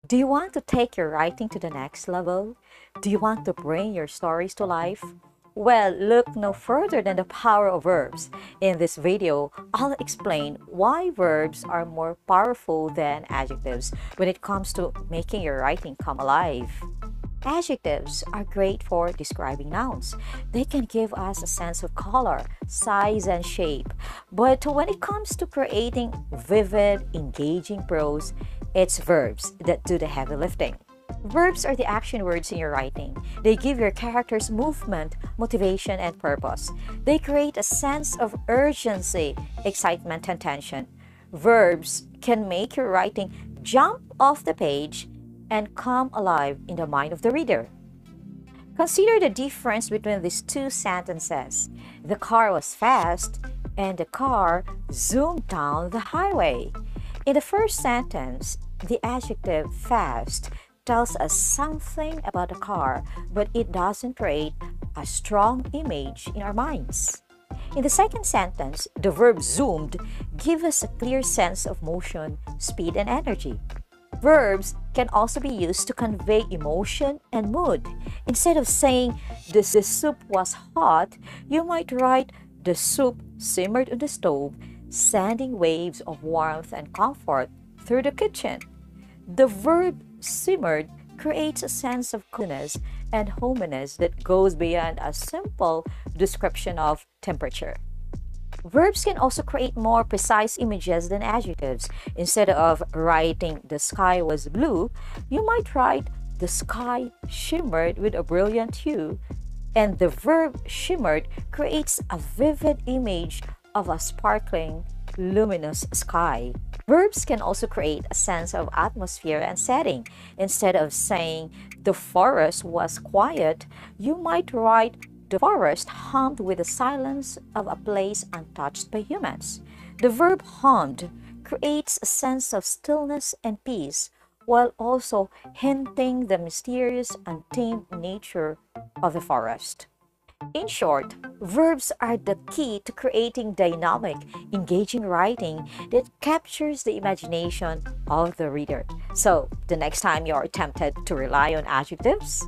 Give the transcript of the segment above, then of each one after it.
Do you want to take your writing to the next level? Do you want to bring your stories to life? Well, look no further than the power of verbs. In this video, I'll explain why verbs are more powerful than adjectives when it comes to making your writing come alive. Adjectives are great for describing nouns. They can give us a sense of color, size, and shape. But when it comes to creating vivid, engaging prose, it's verbs that do the heavy lifting. Verbs are the action words in your writing. They give your characters movement, motivation, and purpose. They create a sense of urgency, excitement, and tension. Verbs can make your writing jump off the page and come alive in the mind of the reader. Consider the difference between these two sentences. The car was fast, and the car zoomed down the highway. In the first sentence, the adjective fast tells us something about the car, but it doesn't create a strong image in our minds. In the second sentence, the verb zoomed gives us a clear sense of motion, speed, and energy. Verbs can also be used to convey emotion and mood. Instead of saying, the soup was hot, you might write, the soup simmered on the stove, sending waves of warmth and comfort through the kitchen. The verb simmered creates a sense of coolness and hominess that goes beyond a simple description of temperature. Verbs can also create more precise images than adjectives. Instead of writing the sky was blue, you might write the sky shimmered with a brilliant hue, and the verb shimmered creates a vivid image of a sparkling, luminous sky. Verbs can also create a sense of atmosphere and setting. Instead of saying the forest was quiet, you might write the forest hummed with the silence of a place untouched by humans. The verb hummed creates a sense of stillness and peace, while also hinting the mysterious, untamed nature of the forest. In short, verbs are the key to creating dynamic, engaging writing that captures the imagination of the reader. So, the next time you're tempted to rely on adjectives,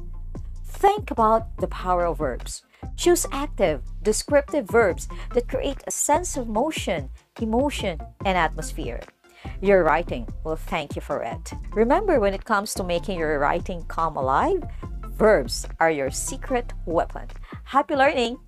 think about the power of verbs. Choose active, descriptive verbs that create a sense of motion, emotion, and atmosphere. Your writing will thank you for it. Remember, when it comes to making your writing come alive, verbs are your secret weapon. Happy learning!